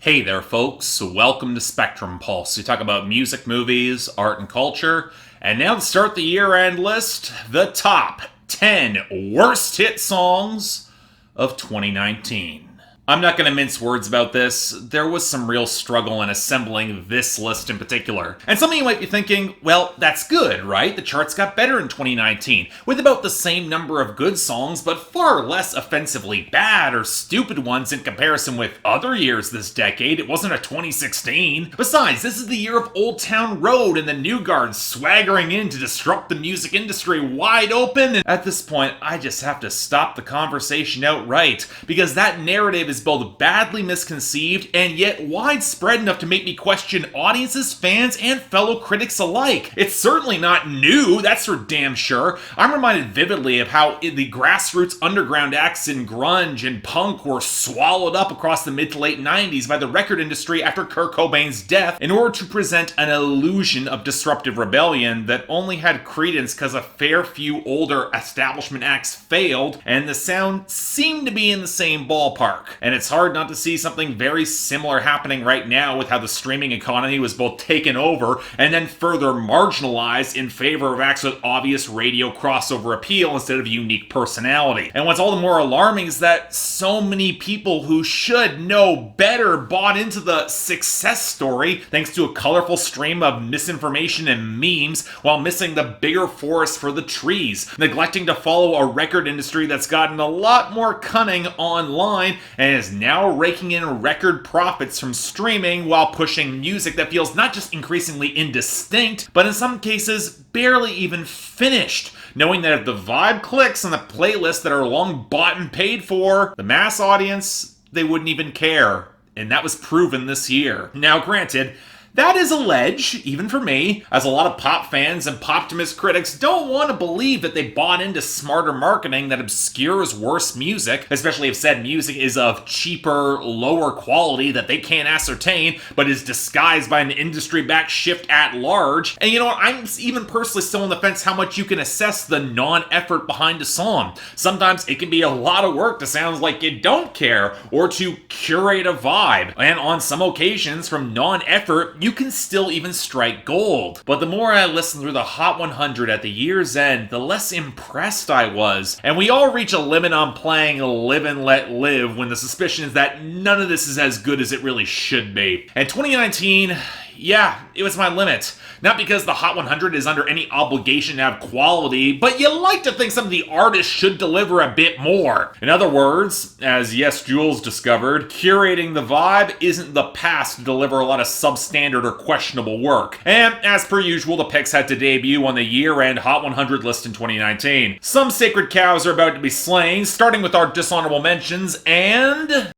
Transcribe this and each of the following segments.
Hey there, folks. Welcome to Spectrum Pulse. We talk about music, movies, art, and culture. And now to start the year-end list, the top 10 worst hit songs of 2019. I'm not going to mince words about this. There was some real struggle in assembling this list in particular. And some of you might be thinking, well, that's good, right? The charts got better in 2019, with about the same number of good songs, but far less offensively bad or stupid ones in comparison with other years this decade. It wasn't a 2016. Besides, this is the year of Old Town Road and the New Guard swaggering in to disrupt the music industry wide open. And at this point, I just have to stop the conversation outright, because that narrative is both badly misconceived and yet widespread enough to make me question audiences, fans, and fellow critics alike. It's certainly not new, that's for damn sure. I'm reminded vividly of how the grassroots underground acts in grunge and punk were swallowed up across the mid to late 90s by the record industry after Kurt Cobain's death in order to present an illusion of disruptive rebellion that only had credence because a fair few older establishment acts failed and the sound seemed to be in the same ballpark. And it's hard not to see something very similar happening right now with how the streaming economy was both taken over and then further marginalized in favor of acts with obvious radio crossover appeal instead of unique personality. And what's all the more alarming is that so many people who should know better bought into the success story thanks to a colorful stream of misinformation and memes while missing the bigger forest for the trees, neglecting to follow a record industry that's gotten a lot more cunning online and is now raking in record profits from streaming while pushing music that feels not just increasingly indistinct, but in some cases barely even finished, knowing that if the vibe clicks on the playlists that are long bought and paid for, the mass audience, they wouldn't even care. And that was proven this year. Now granted, that is a ledge, even for me, as a lot of pop fans and poptimist critics don't want to believe that they bought into smarter marketing that obscures worse music, especially if said music is of cheaper, lower quality that they can't ascertain, but is disguised by an industry-backed shift at large. And you know what, I'm even personally still on the fence how much you can assess the non-effort behind a song. Sometimes it can be a lot of work to sound like you don't care, or to curate a vibe. And on some occasions, from non-effort, you can still even strike gold. But the more I listened through the Hot 100 at the year's end, the less impressed I was. And we all reach a limit on playing Live and Let Live when the suspicion is that none of this is as good as it really should be. And 2019, yeah, it was my limit. Not because the Hot 100 is under any obligation to have quality, but you like to think some of the artists should deliver a bit more. In other words, as Yes Jules discovered, curating the vibe isn't the path to deliver a lot of substandard or questionable work. And as per usual, the picks had to debut on the year-end Hot 100 list in 2019. Some sacred cows are about to be slain, starting with our dishonorable mentions, and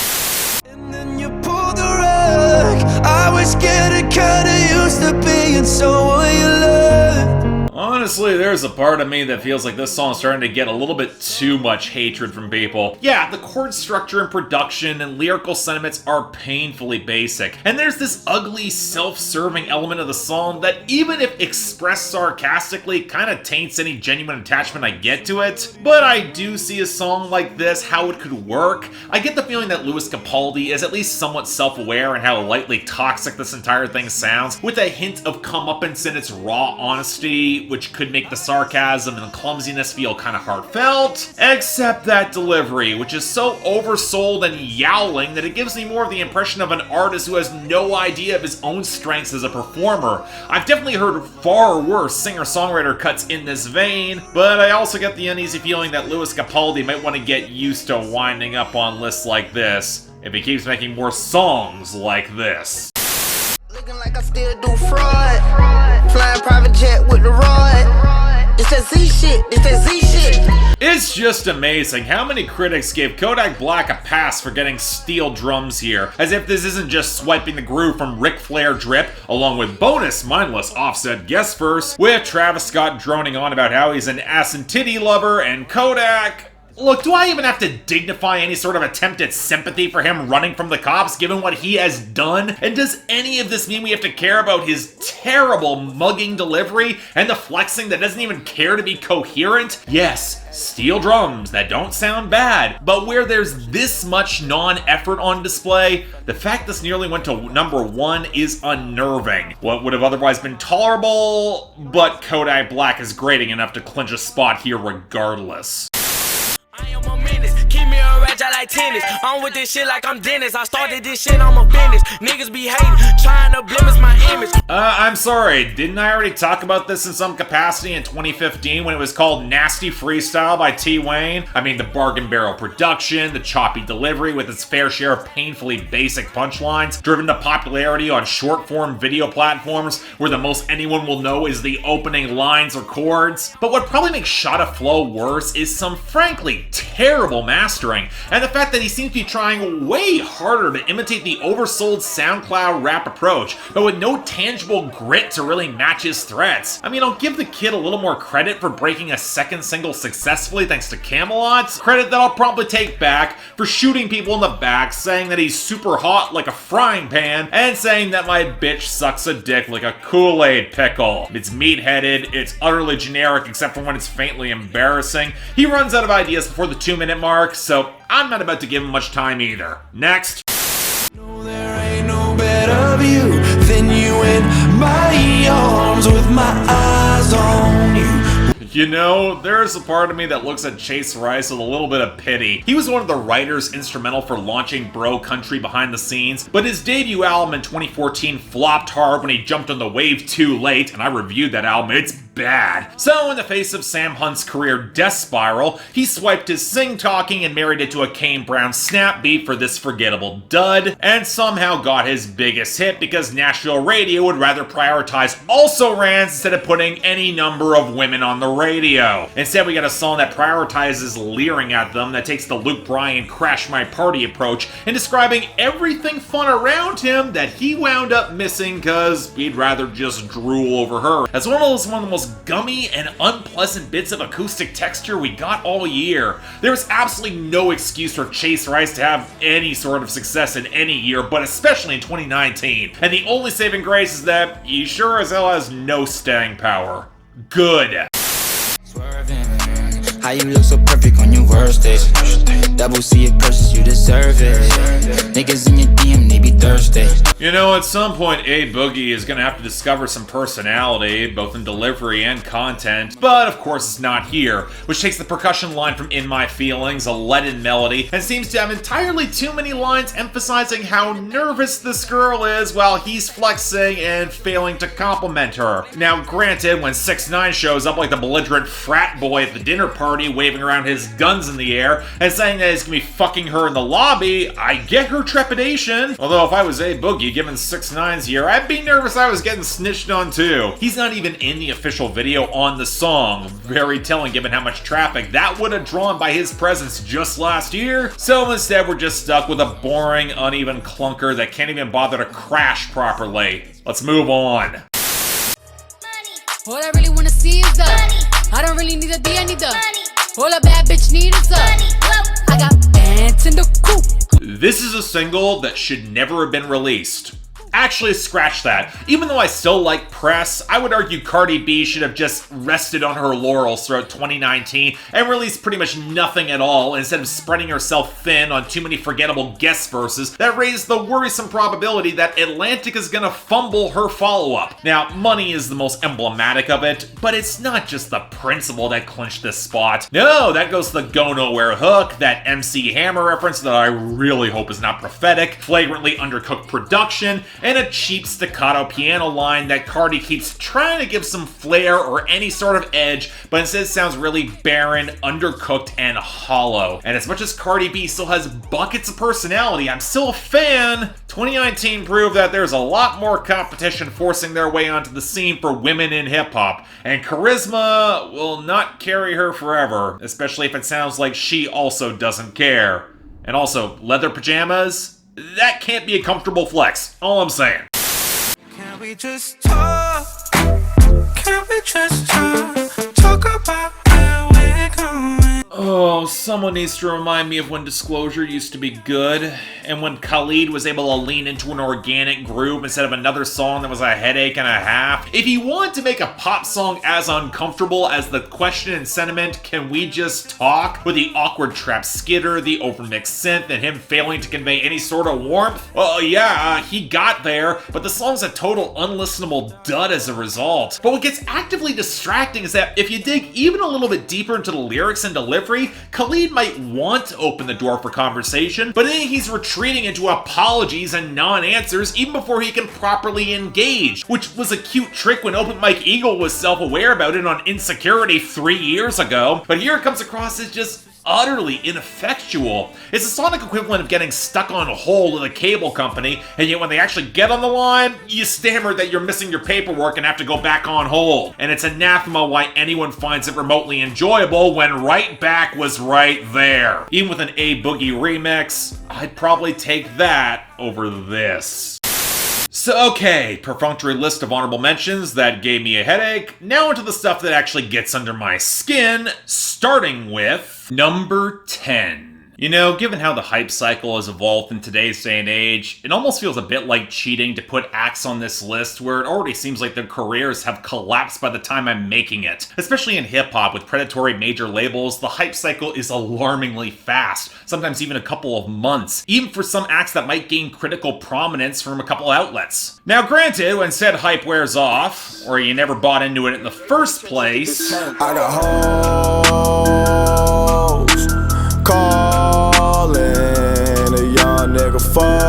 then you pull the rug. I was getting kinda used to being someone you loved. Honestly, there's a part of me that feels like this song's starting to get a little bit too much hatred from people. Yeah, the chord structure and production and lyrical sentiments are painfully basic. And there's this ugly, self-serving element of the song that, even if expressed sarcastically, kind of taints any genuine attachment I get to it. But I do see a song like this, how it could work. I get the feeling that Louis Capaldi is at least somewhat self-aware in how lightly toxic this entire thing sounds, with a hint of comeuppance in its raw honesty, which could make the sarcasm and the clumsiness feel kind of heartfelt. Except that delivery, which is so oversold and yowling that it gives me more of the impression of an artist who has no idea of his own strengths as a performer. I've definitely heard far worse singer-songwriter cuts in this vein, but I also get the uneasy feeling that Louis Capaldi might want to get used to winding up on lists like this if he keeps making more songs like this. Looking like I still do fraud. Flying private jet with the rod. It's that Z shit. It's that Z shit. It's just amazing how many critics gave Kodak Black a pass for getting steel drums here, as if this isn't just swiping the groove from Ric Flair drip, along with bonus mindless offset guest verse, with Travis Scott droning on about how he's an ass and titty lover, and Kodak, Look, do I even have to dignify any sort of attempt at sympathy for him running from the cops given what he has done? And does any of this mean we have to care about his terrible mugging delivery and the flexing that doesn't even care to be coherent? Yes, steel drums that don't sound bad, but where there's this much non-effort on display, the fact this nearly went to number 1 is unnerving. What would have otherwise been tolerable, but Kodak Black is grating enough to clinch a spot here regardless. I am a menace, keep me a ratchet like tennis. I'm with this shit like I'm Dennis. I started this shit, I'm a business. Niggas be hating, trying to blemish my image. I'm sorry, didn't I already talk about this in some capacity in 2015 when it was called Nasty Freestyle by T-Wayne? I mean, the bargain barrel production, the choppy delivery with its fair share of painfully basic punchlines, driven to popularity on short-form video platforms where the most anyone will know is the opening lines or chords. But what probably makes Shotta flow worse is some frankly terrible mastering, and the fact that he seems to be trying way harder to imitate the oversold SoundCloud rap approach, but with no tangible grit to really match his threats. I mean, I'll give the kid a little more credit for breaking a second single successfully thanks to Camelot, credit that I'll probably take back for shooting people in the back, saying that he's super hot like a frying pan, and saying that my bitch sucks a dick like a Kool-Aid pickle. It's meat-headed, it's utterly generic except for when it's faintly embarrassing. He runs out of ideas before the 2-minute mark, so I'm not about to give him much time either. Next. No, there ain't no better view than you in my arms with my eyes on you. You know, there's a part of me that looks at Chase Rice with a little bit of pity. He was one of the writers instrumental for launching Bro Country behind the scenes, but his debut album in 2014 flopped hard when he jumped on the wave too late, and I reviewed that album. It's bad. So in the face of Sam Hunt's career death spiral, he swiped his sing-talking and married it to a Kane Brown snap beat for this forgettable dud, and somehow got his biggest hit because Nashville radio would rather prioritize also-rans instead of putting any number of women on the radio. Instead, we got a song that prioritizes leering at them, that takes the Luke Bryan Crash My Party approach and describing everything fun around him that he wound up missing because he'd rather just drool over her. As one of the most gummy and unpleasant bits of acoustic texture we got all year. There's absolutely no excuse for Chase Rice to have any sort of success in any year, but especially in 2019. And the only saving grace is that he sure as hell has no staying power. Good. Swervin', how you look so perfect on your worst days. Double C it purchase, you deserve it. Niggas in your DM, they be thirsty. You know, at some point, A Boogie is gonna have to discover some personality, both in delivery and content, but of course it's not here, which takes the percussion line from In My Feelings, a leaden melody, and seems to have entirely too many lines emphasizing how nervous this girl is while he's flexing and failing to compliment her. Now, granted, when 6ix9ine shows up like the belligerent frat boy at the dinner party, waving around his guns in the air, and saying that he's gonna be fucking her in the lobby, I get her trepidation. Although if I was A Boogie, given 6ix9ine's year, I'd be nervous I was getting snitched on too. He's not even in the official video on the song. Very telling given how much traffic that would have drawn by his presence just last year. So instead we're just stuck with a boring, uneven clunker that can't even bother to crash properly. Let's move on. All I really wanna see is the money. I don't really need a D, I need the money. All a bad bitch need is the money. I got bands in the coop. This is a single that should never have been released. Actually, scratch that. Even though I still like Press, I would argue Cardi B should have just rested on her laurels throughout 2019 and released pretty much nothing at all instead of spreading herself thin on too many forgettable guest verses that raised the worrisome probability that Atlantic is gonna fumble her follow-up. Now, Money is the most emblematic of it, but it's not just the principle that clinched this spot. No, that goes to the Go Nowhere hook, that MC Hammer reference that I really hope is not prophetic, flagrantly undercooked production, and a cheap staccato piano line that Cardi keeps trying to give some flair or any sort of edge, but instead sounds really barren, undercooked, and hollow. And as much as Cardi B still has buckets of personality, I'm still a fan. 2019 proved that there's a lot more competition forcing their way onto the scene for women in hip-hop, and charisma will not carry her forever, especially if it sounds like she also doesn't care. And also, leather pajamas? That can't be a comfortable flex. All I'm saying. Can we just talk? Can we just talk? Talk about where we're going? Oh, someone needs to remind me of when Disclosure used to be good, and when Khalid was able to lean into an organic groove instead of another song that was a headache and a half. If he wanted to make a pop song as uncomfortable as the question and sentiment, "Can we just talk?" with the awkward trap skitter, the overmixed synth, and him failing to convey any sort of warmth, well, yeah, he got there, but the song's a total unlistenable dud as a result. But what gets actively distracting is that if you dig even a little bit deeper into the lyrics and delivery, Khalid might want to open the door for conversation, but then he's retreating into apologies and non-answers even before he can properly engage, which was a cute trick when Open Mike Eagle was self-aware about it on Insecurity 3 years ago, but here it comes across as just utterly ineffectual. It's the sonic equivalent of getting stuck on hold with a cable company, and yet when they actually get on the line, you stammer that you're missing your paperwork and have to go back on hold. And it's anathema why anyone finds it remotely enjoyable when Right Back was right there. Even with an A Boogie remix, I'd probably take that over this. So okay, perfunctory list of honorable mentions that gave me a headache. Now into the stuff that actually gets under my skin, starting with number 10. You know, given how the hype cycle has evolved in today's day and age, it almost feels a bit like cheating to put acts on this list where it already seems like their careers have collapsed by the time I'm making it. Especially in hip-hop with predatory major labels, the hype cycle is alarmingly fast, sometimes even a couple of months, even for some acts that might gain critical prominence from a couple outlets. Now granted, when said hype wears off, or you never bought into it in the first place, I got hoes calling a young nigga fall.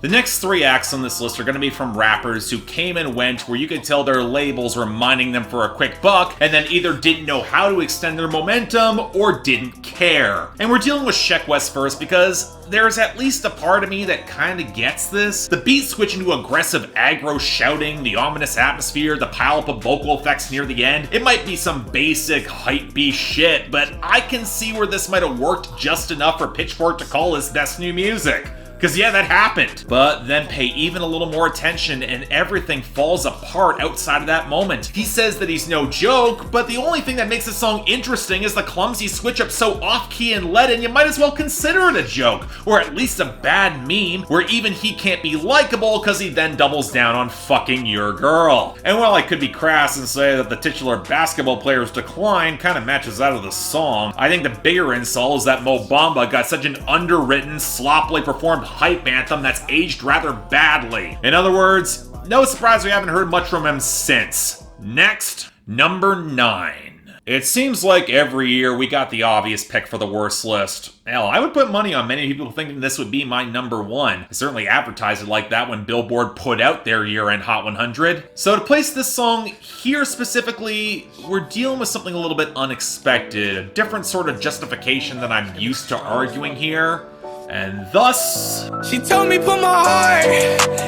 the next 3 acts on this list are going to be from rappers who came and went where you could tell their labels were mining them for a quick buck and then either didn't know how to extend their momentum or didn't care. And we're dealing with Sheck Wes first because there's at least a part of me that kind of gets this. The beat switch into aggressive aggro shouting, the ominous atmosphere, the pile-up of vocal effects near the end. It might be some basic hype-B shit, but I can see where this might have worked just enough for Pitchfork to call his best new music. Because yeah, that happened. But then pay even a little more attention and everything falls apart outside of that moment. He says that he's no joke, but the only thing that makes the song interesting is the clumsy switch up so off-key and leaden you might as well consider it a joke, or at least a bad meme where even he can't be likable because he then doubles down on fucking your girl. And while I could be crass and say that the titular basketball player's decline kind of matches out of the song, I think the bigger insult is that Bamba got such an underwritten, sloppily performed hype anthem that's aged rather badly. In other words, no surprise we haven't heard much from him since. Next, number 9. It seems like every year we got the obvious pick for the worst list. Hell, I would put money on many people thinking this would be my number 1. I certainly advertised it like that when Billboard put out their year-end Hot 100. So to place this song here specifically, we're dealing with something a little bit unexpected, a different sort of justification than I'm used to arguing here. And thus, She told me put my heart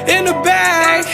in the bag,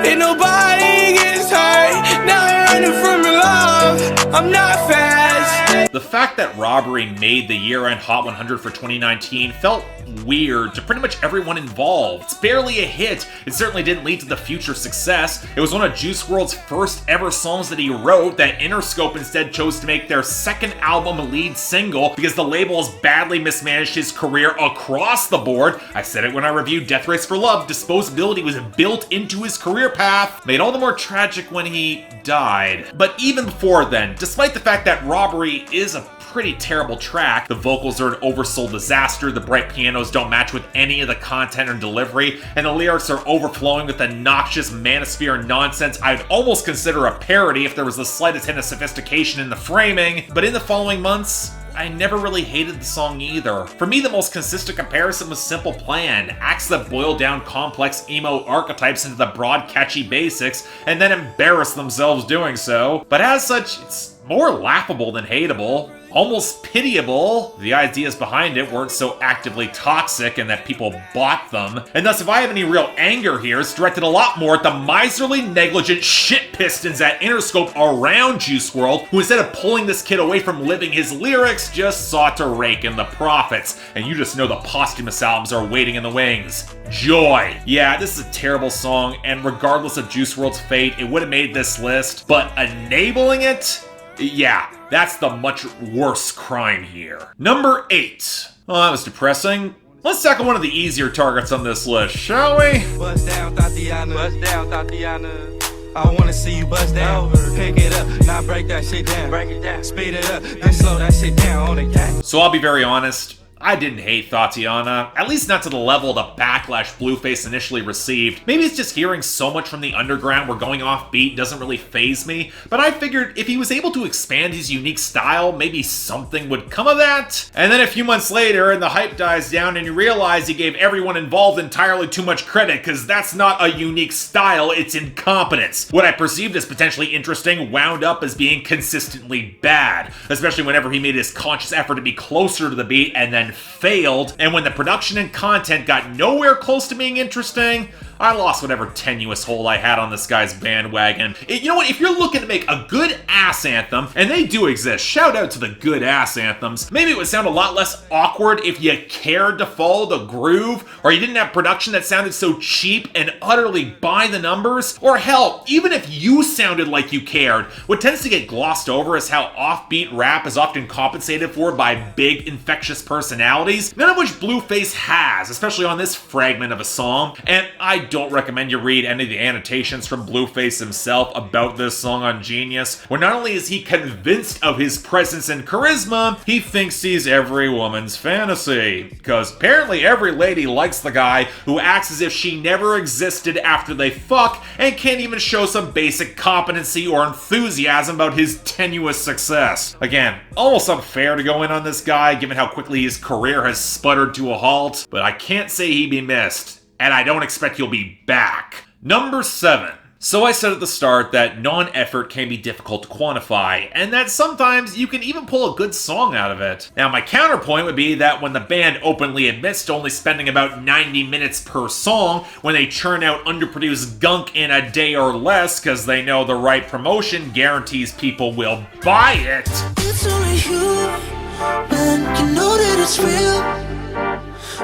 ain't nobody gets hurt. Now I'm running from your love, I'm not fast. the fact that Robbery made the year-end Hot 100 for 2019 felt weird to pretty much everyone involved. It's barely a hit. It certainly didn't lead to the future success. It was one of Juice WRLD's first ever songs that he wrote that Interscope instead chose to make their second album lead single because the label has badly mismanaged his career across the board. I said it when I reviewed Death Race for Love. Disposability was built into his career path, made all the more tragic when he died. But even before then, despite the fact that Robbery is a pretty terrible track, the vocals are an oversold disaster, the bright pianos don't match with any of the content or delivery, and the lyrics are overflowing with the noxious manosphere nonsense I'd almost consider a parody if there was the slightest hint of sophistication in the framing. But in the following months, I never really hated the song either. For me, the most consistent comparison was Simple Plan, acts that boil down complex emo archetypes into the broad, catchy basics, and then embarrass themselves doing so. But as such, it's more laughable than hateable. Almost pitiable. The ideas behind it weren't so actively toxic and that people bought them. And thus, if I have any real anger here, it's directed a lot more at the miserly, negligent shit pistons at Interscope around Juice WRLD, who instead of pulling this kid away from living his lyrics, just sought to rake in the profits. And you just know the posthumous albums are waiting in the wings. Joy. Yeah, this is a terrible song, and regardless of Juice WRLD's fate, it would have made this list, but enabling it? Yeah, that's the much worse crime here. Number 8. Oh, that was depressing. Let's tackle one of the easier targets on this list, shall we? Bust down, Thotiana. Bust down, Thotiana. I wanna see you bust down. Pick it up, now break that shit down. Break it down. Speed it up, then slow that shit down on the gang. So I'll be very honest. I didn't hate Thotiana, at least not to the level the backlash Blueface initially received. Maybe it's just hearing so much from the underground where going off beat doesn't really faze me, but I figured if he was able to expand his unique style, maybe something would come of that. And then a few months later, and the hype dies down and you realize he gave everyone involved entirely too much credit, because that's not a unique style, it's incompetence. What I perceived as potentially interesting wound up as being consistently bad, especially whenever he made his conscious effort to be closer to the beat and then failed, and when the production and content got nowhere close to being interesting, I lost whatever tenuous hold I had on this guy's bandwagon. You know what, if you're looking to make a good ass anthem, and they do exist, shout out to the good ass anthems, maybe it would sound a lot less awkward if you cared to follow the groove, or you didn't have production that sounded so cheap and utterly by the numbers, or hell, even if you sounded like you cared. What tends to get glossed over is how offbeat rap is often compensated for by big, infectious personalities, none of which Blueface has, especially on this fragment of a song, and I don't recommend you read any of the annotations from Blueface himself about this song on Genius, where not only is he convinced of his presence and charisma, he thinks he's every woman's fantasy. Because apparently every lady likes the guy who acts as if she never existed after they fuck and can't even show some basic competency or enthusiasm about his tenuous success. Again, almost unfair to go in on this guy given how quickly his career has sputtered to a halt, but I can't say he be missed. And I don't expect you'll be back. Number 7. So I said at the start that non-effort can be difficult to quantify, and that sometimes you can even pull a good song out of it. Now my counterpoint would be that when the band openly admits to only spending about 90 minutes per song, when they churn out underproduced gunk in a day or less because they know the right promotion guarantees people will buy it. It's only you, and you know that it's real.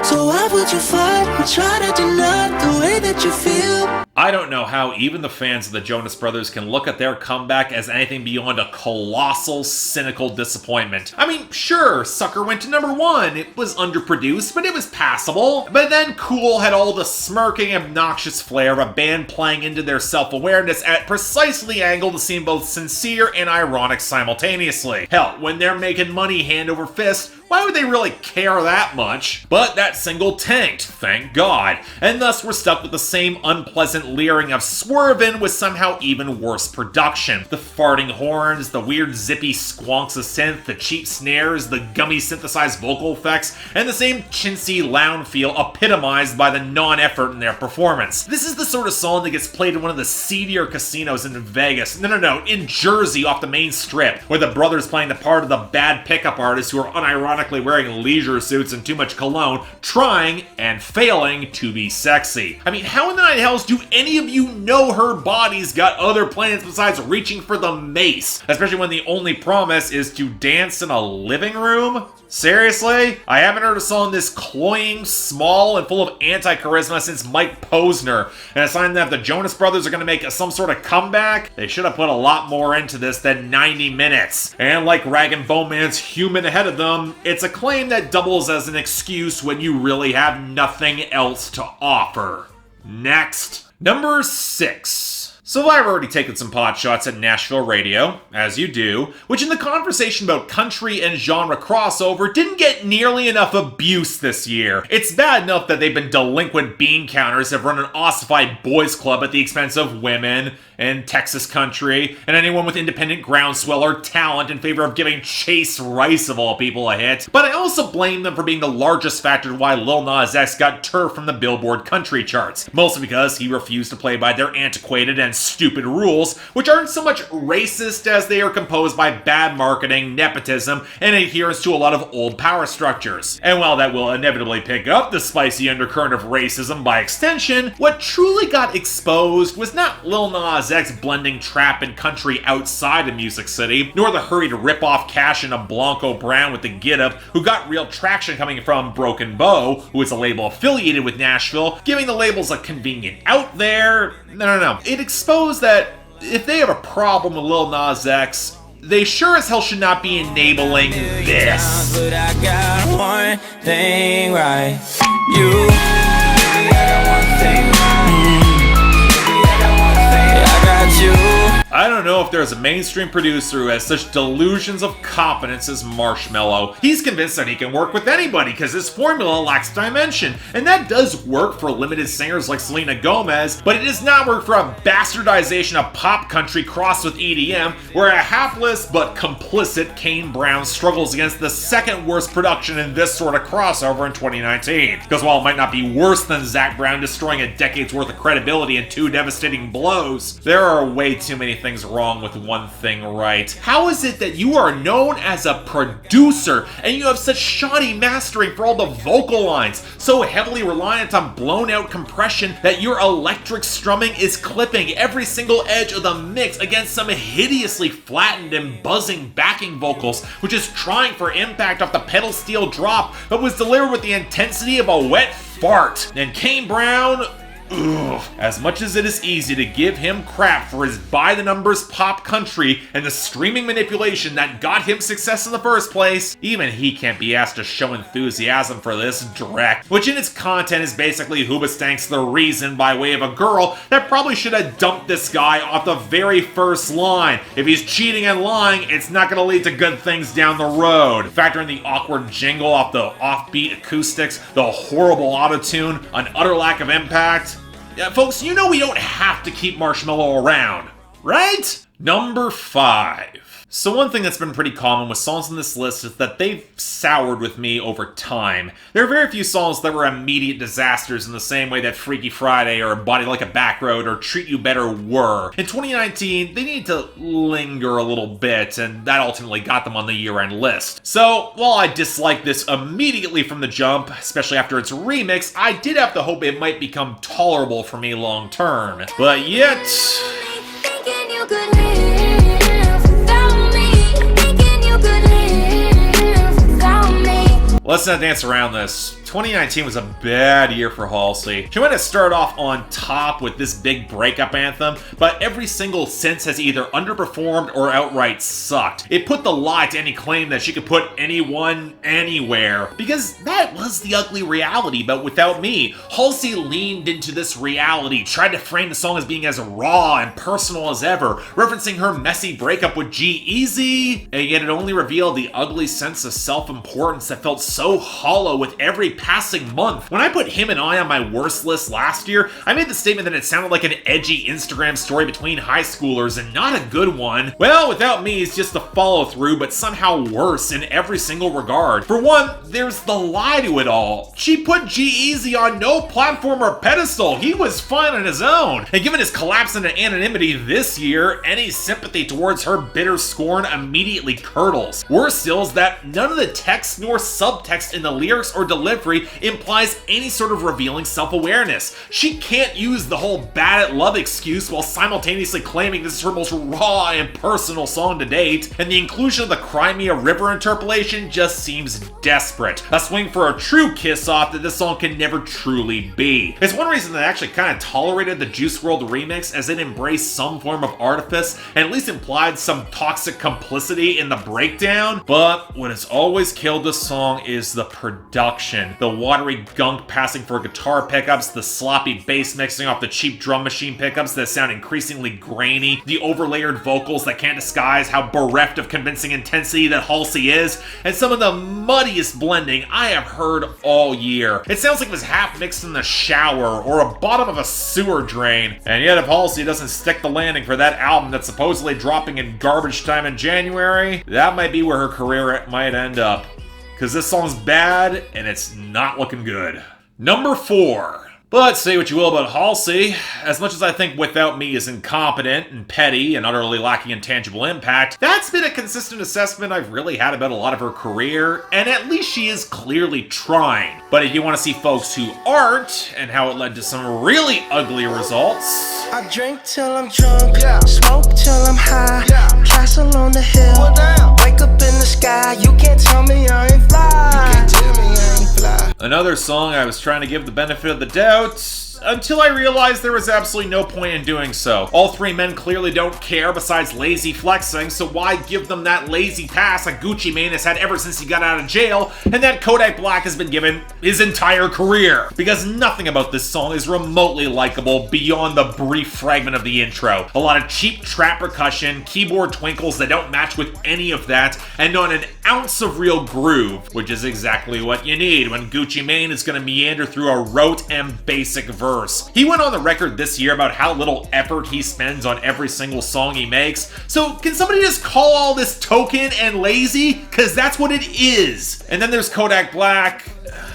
So why would you fight or try to deny the way that you feel? I don't know how even the fans of the Jonas Brothers can look at their comeback as anything beyond a colossal, cynical disappointment. I mean, sure, Sucker went to number 1. It was underproduced, but it was passable. But then Cool had all the smirking, obnoxious flair of a band playing into their self-awareness at precisely the angle to seem both sincere and ironic simultaneously. Hell, when they're making money hand over fist, why would they really care that much? But that single tanked, thank God, and thus we're stuck with the same unpleasant leering of Swervin with somehow even worse production. The farting horns, the weird zippy squonks of synth, the cheap snares, the gummy synthesized vocal effects, and the same chintzy lounge feel epitomized by the non-effort in their performance. This is the sort of song that gets played in one of the seedier casinos in Vegas. No, in Jersey off the main strip, where the brothers playing the part of the bad pickup artists who are unironically wearing leisure suits and too much cologne, trying and failing to be sexy. I mean, how in the nine hells do any of you know her body's got other plans besides reaching for the mace? Especially when the only promise is to dance in a living room? Seriously? I haven't heard a song this cloying, small, and full of anti-charisma since Mike Posner, and a sign that if the Jonas Brothers are going to make some sort of comeback, they should have put a lot more into this than 90 minutes. And like Rag & Bone Man's Human ahead of them, it's a claim that doubles as an excuse when you really have nothing else to offer. Next. Number 6. So I've already taken some pot shots at Nashville radio, as you do, which in the conversation about country and genre crossover didn't get nearly enough abuse this year. It's bad enough that they've been delinquent bean counters have run an ossified boys club at the expense of women and Texas country, and anyone with independent groundswell or talent in favor of giving Chase Rice of all people a hit. But I also blame them for being the largest factor why Lil Nas X got turfed from the Billboard country charts, mostly because he refused to play by their antiquated and stupid rules, which aren't so much racist as they are composed by bad marketing, nepotism, and adherence to a lot of old power structures. And while that will inevitably pick up the spicy undercurrent of racism by extension, what truly got exposed was not Lil Nas X blending trap and country outside of Music City, nor the hurried rip-off cash in of Blanco Brown with the Get Up, who got real traction coming from Broken Bow, who is a label affiliated with Nashville, giving the labels a convenient out there. No. It exposed that if they have a problem with Lil Nas X, they sure as hell should not be enabling this. But I got one thing right. You. I got one thing right. I got one thing. I got you. I don't know if there's a mainstream producer who has such delusions of competence as Marshmello. He's convinced that he can work with anybody because his formula lacks dimension. And that does work for limited singers like Selena Gomez, but it does not work for a bastardization of pop country crossed with EDM, where a hapless but complicit Kane Brown struggles against the second worst production in this sort of crossover in 2019. Because while it might not be worse than Zac Brown destroying a decade's worth of credibility in 2 devastating blows, there are way too many things wrong with one thing right. How is it that you are known as a producer and you have such shoddy mastering for all the vocal lines, so heavily reliant on blown out compression that your electric strumming is clipping every single edge of the mix against some hideously flattened and buzzing backing vocals, which is trying for impact off the pedal steel drop but was delivered with the intensity of a wet fart? And Kane Brown, ugh. As much as it is easy to give him crap for his by-the-numbers pop country and the streaming manipulation that got him success in the first place, even he can't be asked to show enthusiasm for this direct, which in its content is basically Hoobastank's The Reason by way of a girl that probably should have dumped this guy off the very first line. If he's cheating and lying, it's not going to lead to good things down the road. Factor in the awkward jingle off the offbeat acoustics, the horrible autotune, an utter lack of impact. Yeah, folks, you know we don't have to keep Marshmello around, right? Number 5. So one thing that's been pretty common with songs on this list is that they've soured with me over time. There are very few songs that were immediate disasters in the same way that Freaky Friday or Body Like a Back Road or Treat You Better were. In 2019, they needed to linger a little bit, and that ultimately got them on the year-end list. So, while I dislike this immediately from the jump, especially after its remix, I did have to hope it might become tolerable for me long term. But yet... Thinking you could live without me. Thinking you could live without me. Let's not dance around this. 2019 was a bad year for Halsey. She might have started off on top with this big breakup anthem, but every single since has either underperformed or outright sucked. It put the lie to any claim that she could put anyone anywhere, because that was the ugly reality. But without me, Halsey leaned into this reality, tried to frame the song as being as raw and personal as ever, referencing her messy breakup with G-Eazy, and yet it only revealed the ugly sense of self-importance that felt so hollow with every passing month. When I put Him and I on my worst list last year, I made the statement that it sounded like an edgy Instagram story between high schoolers and not a good one. Well, Without Me is just a follow through, but somehow worse in every single regard. For one, there's the lie to it all. She put G-Eazy on no platform or pedestal. He was fine on his own. And given his collapse into anonymity this year, any sympathy towards her bitter scorn immediately curdles. Worse still is that none of the text nor subtext in the lyrics or delivery implies any sort of revealing self-awareness. She can't use the whole bad at love excuse while simultaneously claiming this is her most raw and personal song to date, and the inclusion of the Crimea River interpolation just seems desperate. A swing for a true kiss-off that this song can never truly be. It's one reason that I actually kind of tolerated the Juice WRLD remix, as it embraced some form of artifice and at least implied some toxic complicity in the breakdown, but what has always killed this song is the production. The watery gunk passing for guitar pickups, the sloppy bass mixing off the cheap drum machine pickups that sound increasingly grainy, the overlayered vocals that can't disguise how bereft of convincing intensity that Halsey is, and some of the muddiest blending I have heard all year. It sounds like it was half mixed in the shower or a bottom of a sewer drain. And yet if Halsey doesn't stick the landing for that album that's supposedly dropping in garbage time in January, that might be where her career might end up. Because this song's bad, and it's not looking good. Number 4. But say what you will about Halsey, as much as I think Without Me is incompetent and petty and utterly lacking in tangible impact, that's been a consistent assessment I've really had about a lot of her career, and at least she is clearly trying. But if you want to see folks who aren't, and how it led to some really ugly results... I drink till I'm drunk, smoke till I'm high, castle on the hill, wake up in the sky, you can't tell me I ain't fly. Another song I was trying to give the benefit of the doubt, until I realized there was absolutely no point in doing so. All three men clearly don't care besides lazy flexing, so why give them that lazy pass that Gucci Mane has had ever since he got out of jail, and that Kodak Black has been given his entire career? Because nothing about this song is remotely likable beyond the brief fragment of the intro. A lot of cheap trap percussion, keyboard twinkles that don't match with any of that, and not an ounce of real groove, which is exactly what you need when Gucci Mane is going to meander through a rote and basic verse. He went on the record this year about how little effort he spends on every single song he makes, so can somebody just call all this token and lazy? Because that's what it is. And then there's Kodak Black.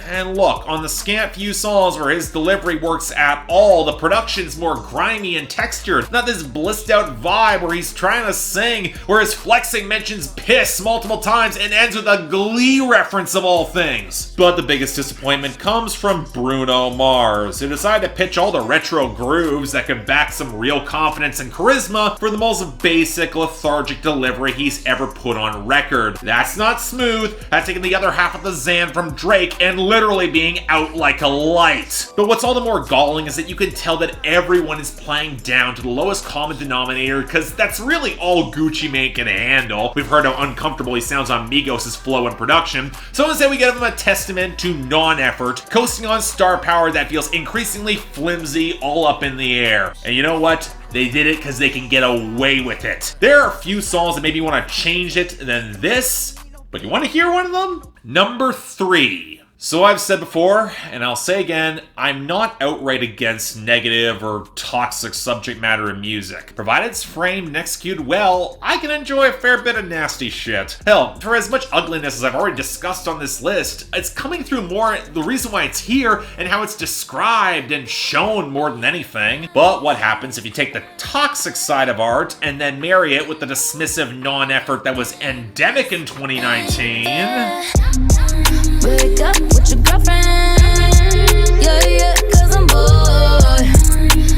And look, on the scant few songs where his delivery works at all, the production's more grimy and textured, not this blissed out vibe where he's trying to sing, where his flexing mentions piss multiple times and ends with a Glee reference of all things. But the biggest disappointment comes from Bruno Mars, who decided to pitch all the retro grooves that could back some real confidence and charisma for the most basic, lethargic delivery he's ever put on record. That's not smooth, that's taking the other half of the Zan from Drake and literally being out like a light. But what's all the more galling is that you can tell that everyone is playing down to the lowest common denominator, because that's really all Gucci Mane can handle. We've heard how uncomfortable he sounds on Migos' flow and production, so instead we give him a testament to non-effort, coasting on star power that feels increasingly flimsy, all up in the air. And you know what? They did it because they can get away with it. There are a few songs that maybe want to change it than this, but you want to hear one of them? Number 3. So I've said before, and I'll say again, I'm not outright against negative or toxic subject matter in music. Provided it's framed and executed well, I can enjoy a fair bit of nasty shit. Hell, for as much ugliness as I've already discussed on this list, it's coming through more the reason why it's here and how it's described and shown more than anything. But what happens if you take the toxic side of art and then marry it with the dismissive non-effort that was endemic in 2019? Wake up with your girlfriend. Yeah, 'cause I'm bored.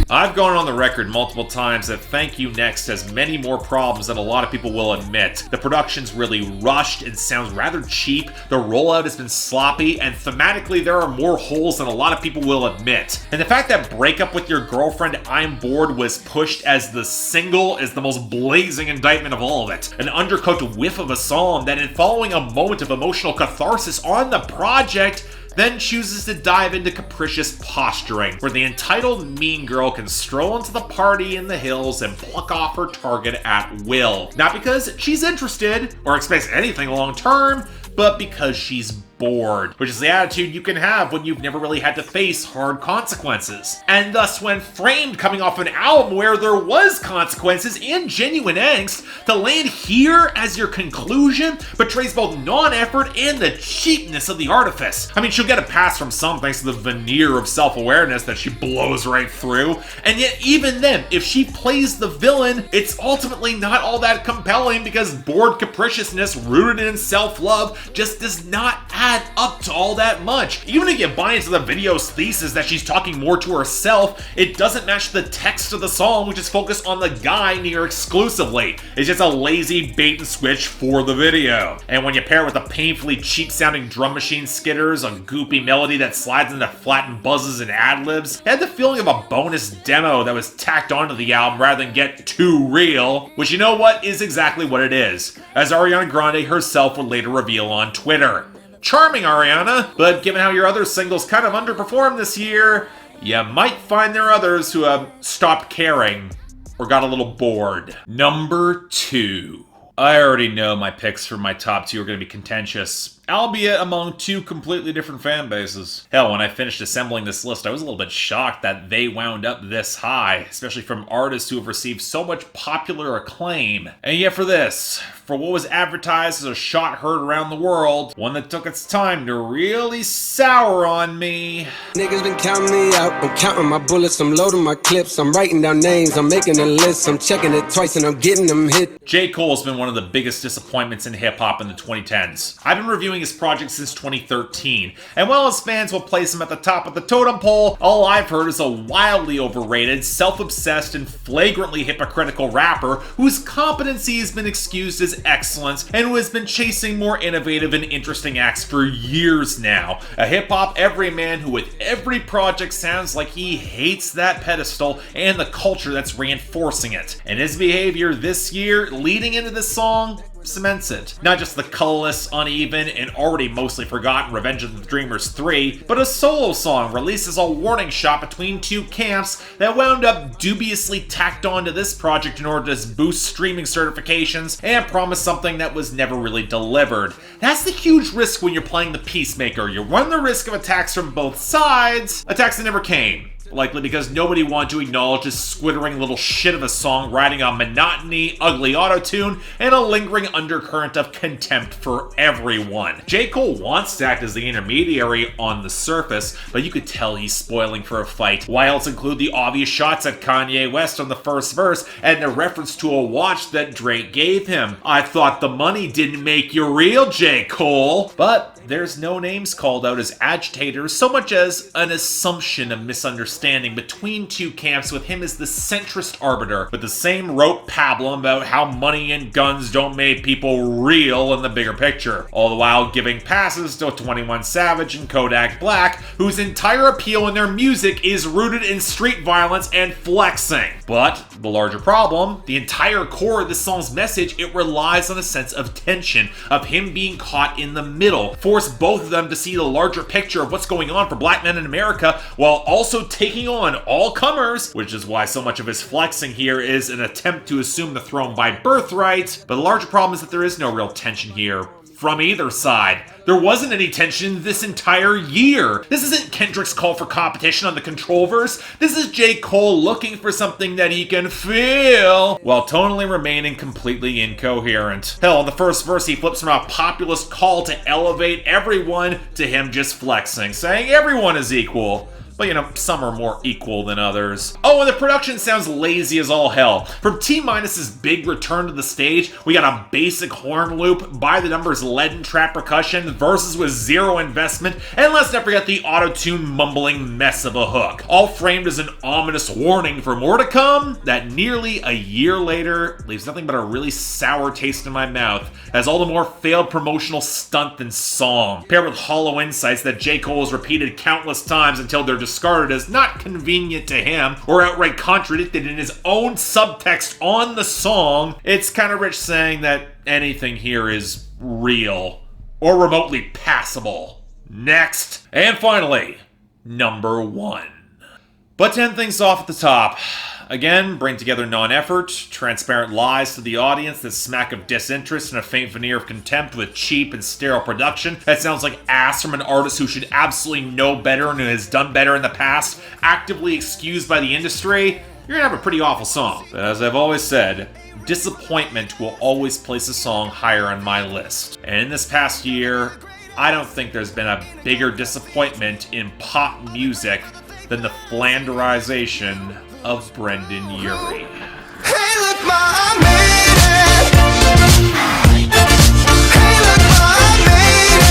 I've gone on the record multiple times that Thank You Next has many more problems than a lot of people will admit. The production's really rushed and sounds rather cheap, the rollout has been sloppy, and thematically there are more holes than a lot of people will admit. And the fact that Break Up With Your Girlfriend, I'm Bored was pushed as the single is the most blazing indictment of all of it. An undercooked whiff of a song that, in following a moment of emotional catharsis on the project, then chooses to dive into capricious posturing, where the entitled mean girl can stroll into the party in the hills and pluck off her target at will. Not because she's interested or expects anything long term, but because she's bored, which is the attitude you can have when you've never really had to face hard consequences. And thus, when framed coming off an album where there was consequences and genuine angst, to land here as your conclusion betrays both non-effort and the cheapness of the artifice. I mean, she'll get a pass from some thanks to the veneer of self-awareness that she blows right through, and yet even then, if she plays the villain, it's ultimately not all that compelling because bored capriciousness rooted in self-love just does not add up to all that much. Even if you buy into the video's thesis that she's talking more to herself, it doesn't match the text of the song, which is focused on the guy near exclusively. It's just a lazy bait and switch for the video. And when you pair it with the painfully cheap sounding drum machine skitters, a goopy melody that slides into flattened buzzes and ad-libs, it had the feeling of a bonus demo that was tacked onto the album rather than get too real, which, you know what, is exactly what it is, as Ariana Grande herself would later reveal on Twitter. Charming, Ariana, but given how your other singles kind of underperformed this year, you might find there are others who have stopped caring or got a little bored. Number 2. I already know my picks for my top 2 are going to be contentious, albeit among 2 completely different fan bases. Hell, when I finished assembling this list, I was a little bit shocked that they wound up this high, especially from artists who have received so much popular acclaim. And yet for this, for what was advertised as a shot heard around the world, one that took its time to really sour on me. Niggas been counting me out. I'm counting my bullets, I'm loading my clips, I'm writing down names, I'm making a list, I'm checking it twice and I'm getting them hit. J. Cole's been one of the biggest disappointments in hip-hop in the 2010s. I've been reviewing doing his project since 2013, and while his fans will place him at the top of the totem pole, all I've heard is a wildly overrated, self-obsessed, and flagrantly hypocritical rapper whose competency has been excused as excellence and who has been chasing more innovative and interesting acts for years now. A hip-hop everyman who with every project sounds like he hates that pedestal and the culture that's reinforcing it. And his behavior this year, leading into this song, cements it. Not just the colorless, uneven, and already mostly forgotten Revenge of the Dreamers 3, but a solo song released as a warning shot between two camps that wound up dubiously tacked onto this project in order to boost streaming certifications and promise something that was never really delivered. That's the huge risk when you're playing the peacemaker. You run the risk of attacks from both sides, attacks that never came. Likely because nobody wanted to acknowledge this squittering little shit of a song riding on monotony, ugly autotune, and a lingering undercurrent of contempt for everyone. J. Cole wants to act as the intermediary on the surface, but you could tell he's spoiling for a fight. Why else include the obvious shots at Kanye West on the first verse and a reference to a watch that Drake gave him? I thought the money didn't make you real, J. Cole. But there's no names called out as agitators, so much as an assumption of misunderstanding between two camps, with him as the centrist arbiter, with the same rote pablum about how money and guns don't make people real in the bigger picture, all the while giving passes to 21 Savage and Kodak Black, whose entire appeal in their music is rooted in street violence and flexing. But the larger problem, the entire core of this song's message, it relies on a sense of tension, of him being caught in the middle, force both of them to see the larger picture of what's going on for black men in America, while also taking on all comers, which is why so much of his flexing here is an attempt to assume the throne by birthright. But the larger problem is that there is no real tension here from either side. There wasn't any tension this entire year. This isn't Kendrick's call for competition on the Controlverse. This is J. Cole looking for something that he can feel, while tonally remaining completely incoherent. Hell, in the first verse, he flips from a populist call to elevate everyone to him just flexing, saying everyone is equal. But, you know, some are more equal than others. Oh, and the production sounds lazy as all hell. From T-Minus's big return to the stage, we got a basic horn loop, by-the-numbers leaden trap percussion, verses with zero investment, and let's not forget the auto-tune mumbling mess of a hook. All framed as an ominous warning for more to come that nearly a year later leaves nothing but a really sour taste in my mouth, as all the more failed promotional stunt than song, paired with hollow insights that J. Cole has repeated countless times until they're discarded as not convenient to him or outright contradicted in his own subtext on the song. It's kind of rich saying that anything here is real or remotely passable. Next, and finally, number 1. But to end things off at the top, again, bring together non-effort, transparent lies to the audience that smack of disinterest and a faint veneer of contempt with cheap and sterile production that sounds like ass from an artist who should absolutely know better and who has done better in the past, actively excused by the industry, you're gonna have a pretty awful song. But as I've always said, disappointment will always place a song higher on my list. And in this past year, I don't think there's been a bigger disappointment in pop music than the Flanderization of Brendan Urie. Hey, look, ma, I made it. Hey, look, ma, I made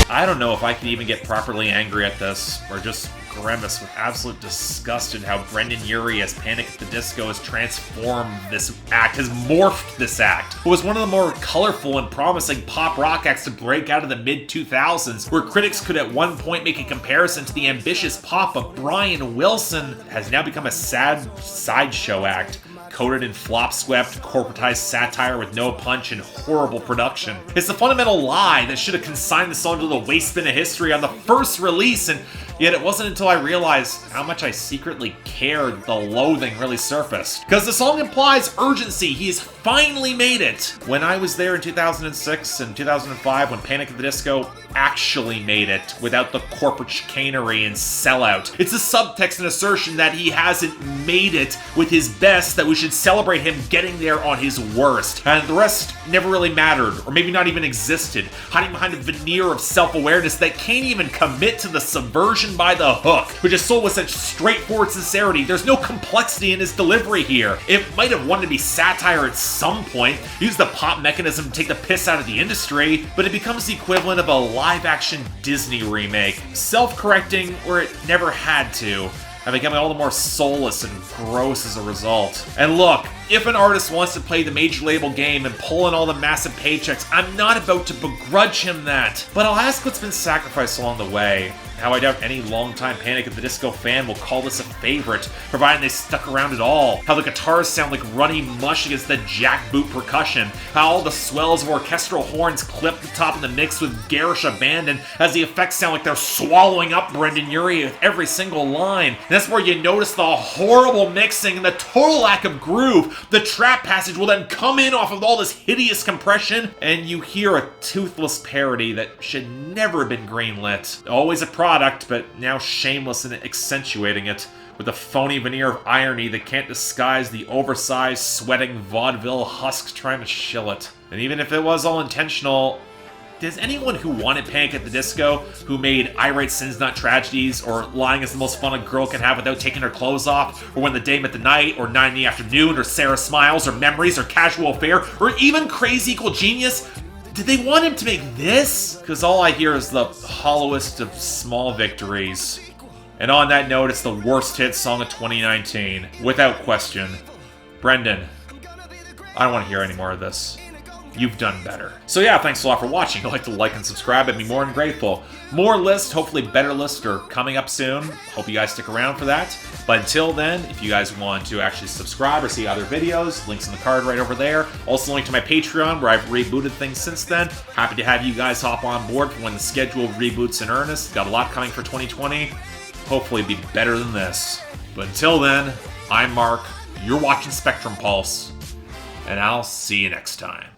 it. I don't know if I could even get properly angry at this, or just grimace with absolute disgust at how Brendan Urie as Panic at the Disco has transformed this act, has morphed this act. It was one of the more colorful and promising pop rock acts to break out of the mid-2000s, where critics could at one point make a comparison to the ambitious pop of Brian Wilson, has now become a sad sideshow act, coated in flop-swept, corporatized satire with no punch and horrible production. It's the fundamental lie that should have consigned the song to the waste bin of history on the first release, and yet it wasn't until I realized how much I secretly cared that the loathing really surfaced. Because the song implies urgency, he has finally made it. When I was there in 2006 and 2005, when Panic at the Disco actually made it without the corporate chicanery and sellout. It's a subtext and assertion that he hasn't made it with his best, that we should celebrate him getting there on his worst. And the rest never really mattered, or maybe not even existed, hiding behind a veneer of self-awareness that can't even commit to the subversion emotion by the hook, which is sold with such straightforward sincerity. There's no complexity in his delivery here. It might have wanted to be satire at some point, use the pop mechanism to take the piss out of the industry, but it becomes the equivalent of a live-action Disney remake, self-correcting where it never had to, and becoming all the more soulless and gross as a result. And look, if an artist wants to play the major label game and pull in all the massive paychecks, I'm not about to begrudge him that. But I'll ask what's been sacrificed along the way. How I doubt any longtime Panic at the Disco fan will call this a favorite, provided they stuck around at all. How the guitars sound like runny mush against the jackboot percussion. How all the swells of orchestral horns clip the top of the mix with garish abandon, as the effects sound like they're swallowing up Brendan Urie with every single line. And that's where you notice the horrible mixing and the total lack of groove. The trap passage will then come in off of all this hideous compression, and you hear a toothless parody that should never have been greenlit. Always a product, but now shameless in accentuating it, with a phony veneer of irony that can't disguise the oversized, sweating vaudeville husk trying to shill it. And even if it was all intentional, does anyone who wanted Panic at the Disco, who made Irate Sins Not Tragedies, or Lying is the Most Fun a Girl Can Have Without Taking Her Clothes Off, or When the Day Met the Night, or 9 in the Afternoon, or Sarah Smiles, or Memories, or Casual Affair, or even Crazy Equal Genius, did they want him to make this? Because all I hear is the hollowest of small victories. And on that note, it's the worst hit song of 2019, without question. Brendan, I don't want to hear any more of this. You've done better. So yeah, thanks a lot for watching. If you'd like to like and subscribe, I'd be more than grateful. More lists, hopefully better lists, are coming up soon. Hope you guys stick around for that. But until then, if you guys want to actually subscribe or see other videos, links in the card right over there. Also link to my Patreon, where I've rebooted things since then. Happy to have you guys hop on board for when the schedule reboots in earnest. Got a lot coming for 2020. Hopefully be better than this. But until then, I'm Mark, you're watching Spectrum Pulse, and I'll see you next time.